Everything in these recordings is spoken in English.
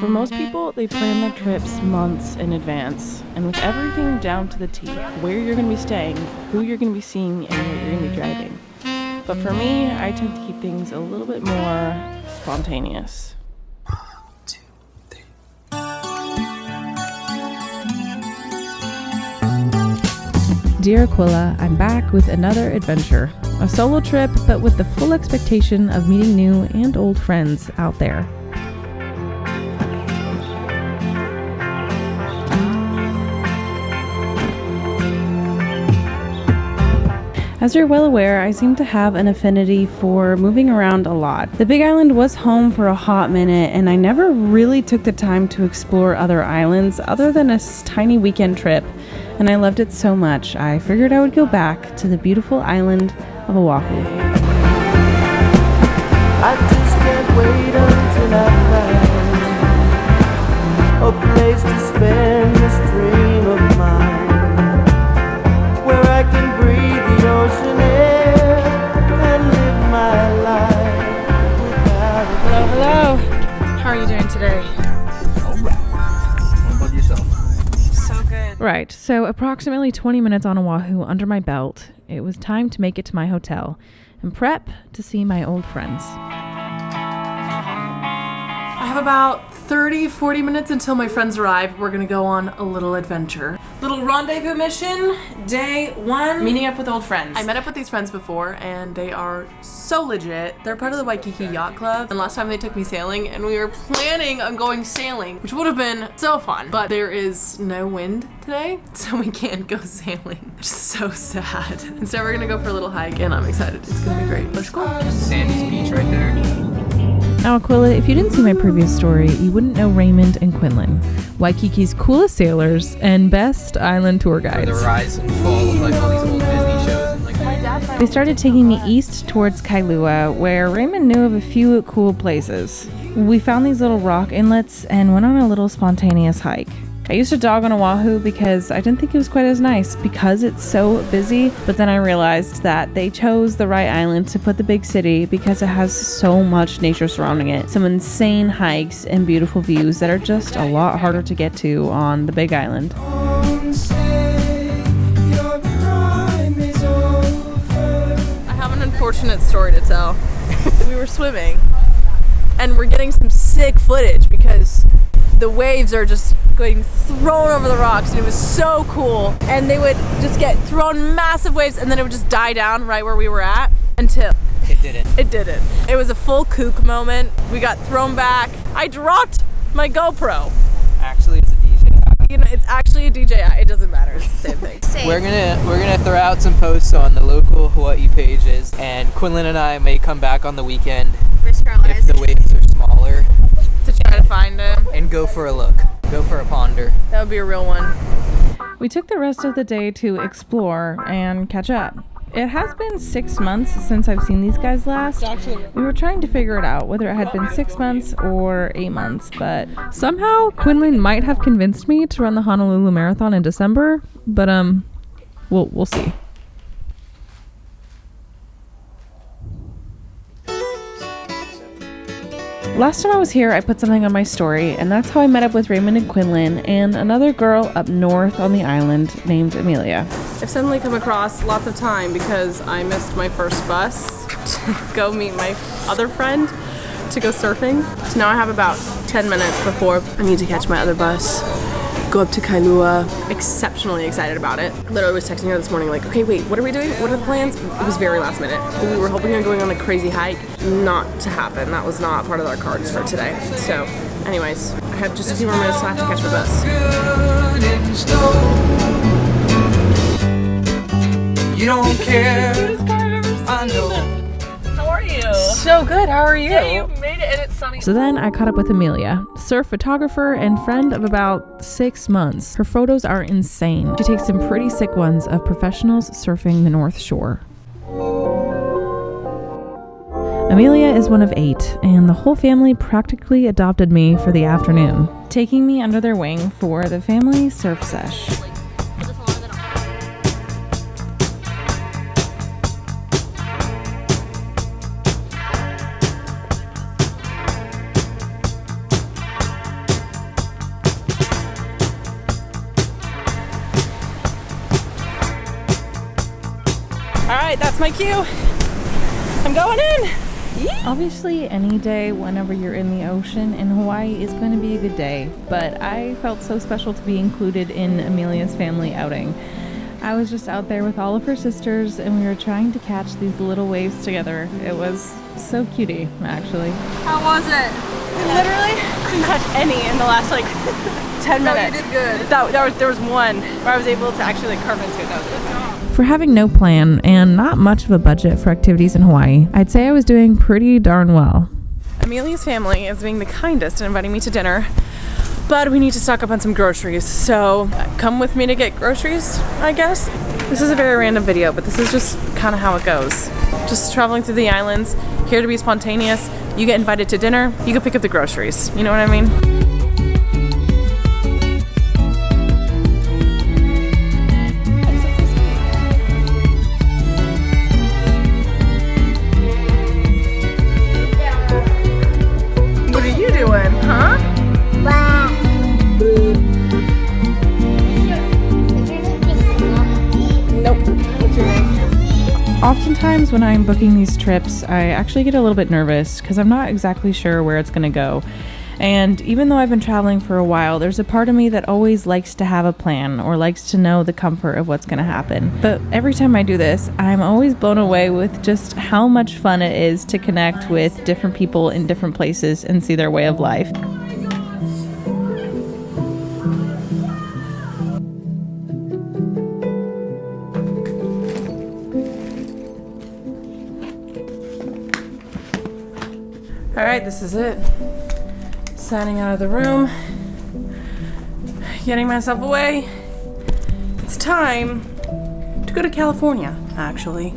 For most people, they plan their trips months in advance, and with everything down to the T, where you're going to be staying, who you're going to be seeing, and what you're going to be driving. But for me, I tend to keep things a little bit more spontaneous. Dear Aquila, I'm back with another adventure. A solo trip, but with the full expectation of meeting new and old friends out there. As you're well aware, I seem to have an affinity for moving around a lot. The Big Island was home for a hot minute, and I never really took the time to explore other islands other than a tiny weekend trip, and I loved it so much, I figured I would go back to the beautiful island of Oahu. I just can't wait until I find a place to spend this dream of mine, where I can breathe the ocean air and live my life without a Hello. How are you doing today? Alright. What about yourself? So good. Right, so approximately 20 minutes on Oahu under my belt. It was time to make it to my hotel and prep to see my old friends. I have about 30-40 minutes until my friends arrive. We're gonna go on a little adventure. Little rendezvous mission, day 1. Meeting up with old friends. I met up with these friends before and they are so legit. They're part of the Waikiki Yacht Club, and last time they took me sailing and we were planning on going sailing, which would have been so fun, but there is no wind today, so we can't go sailing. Which is so sad. Instead we're gonna go for a little hike and I'm excited. It's gonna be great. Let's go. Sandy's Beach right there. Now, Aquila, if you didn't see my previous story, you wouldn't know Raymond and Quinlan, Waikiki's coolest sailors and best island tour guides. The rise and fall of like all these old Disney shows and like. They started taking me east towards Kailua, where Raymond knew of a few cool places. We found these little rock inlets and went on a little spontaneous hike. I used to dog on Oahu because I didn't think it was quite as nice because it's so busy, but then I realized that they chose the right island to put the big city because it has so much nature surrounding it. Some insane hikes and beautiful views that are just a lot harder to get to on the Big Island. I have an unfortunate story to tell. We were swimming and we're getting some sick footage because the waves are just getting thrown over the rocks, and it was so cool. And they would just get thrown massive waves and then it would just die down right where we were at until It didn't. it didn't. It was a full kook moment. We got thrown back. I dropped my GoPro. Actually, it's a DJI. You know, it's actually a DJI. It doesn't matter. It's the same thing. We're gonna throw out some posts on the local Hawaii pages, and Quinlan and I may come back on the weekend if the waves are smaller To try to find him. and go for a look. Go for a ponder. That would be a real one. We took the rest of the day to explore and catch up. It has been 6 months since I've seen these guys last. We were trying to figure it out, whether it had been 6 months or 8 months, but somehow Quinlan might have convinced me to run the Honolulu Marathon in December, but we'll see. Last time I was here, I put something on my story, and that's how I met up with Raymond and Quinlan and another girl up north on the island named Amelia. I've suddenly come across lots of time because I missed my first bus to go meet my other friend to go surfing. So now I have about 10 minutes before I need to catch my other bus, go up to Kailua. Exceptionally excited about it. Literally was texting her this morning like, okay, wait, what are we doing? What are the plans? It was very last minute. We were hoping on going on a crazy hike. Not to happen. That was not part of our cards for today. So anyways, I have just a few more minutes till I have to catch my bus. You don't care. I know. How are you? So good. How are you? Yeah, you made it and it's sunny. So then I caught up with Amelia, surf photographer and friend of about 6 months. Her photos are insane. She takes some pretty sick ones of professionals surfing the North Shore. Amelia is one of 8, and the whole family practically adopted me for the afternoon, taking me under their wing for the family surf sesh. That's my cue. I'm going in. Obviously, any day whenever you're in the ocean in Hawaii is going to be a good day, but I felt so special to be included in Amelia's family outing. I was just out there with all of her sisters, and we were trying to catch these little waves together. It was so cutie, actually. How was it? I literally couldn't catch any in the last like 10 minutes. You did good. There was one where I was able to actually like carve into it. That was good. For having no plan and not much of a budget for activities in Hawaii, I'd say I was doing pretty darn well. Amelia's family is being the kindest and inviting me to dinner, but we need to stock up on some groceries. So come with me to get groceries, I guess. This is a very random video, but this is just kind of how it goes. Just traveling through the islands, here to be spontaneous. You get invited to dinner, you go pick up the groceries. You know what I mean? What are you doing, huh? Nope. What's your name? Oftentimes when I'm booking these trips, I actually get a little bit nervous because I'm not exactly sure where it's going to go. And even though I've been traveling for a while, there's a part of me that always likes to have a plan or likes to know the comfort of what's going to happen. But every time I do this, I'm always blown away with just how much fun it is to connect with different people in different places and see their way of life. All right, this is it. Signing out of the room. Getting myself away. It's time to go to California, actually.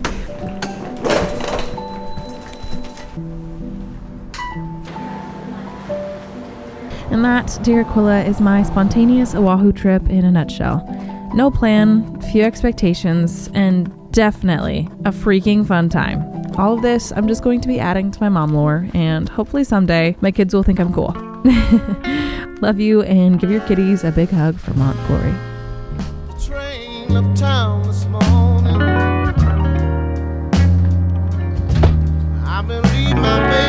And that, dear Aquila, is my spontaneous Oahu trip in a nutshell. No plan, few expectations, and definitely a freaking fun time. All of this I'm just going to be adding to my mom lore, and hopefully someday my kids will think I'm cool. Love you, and give your kitties a big hug from Aunt Glory. The train left town this morning. I've been leaving my baby.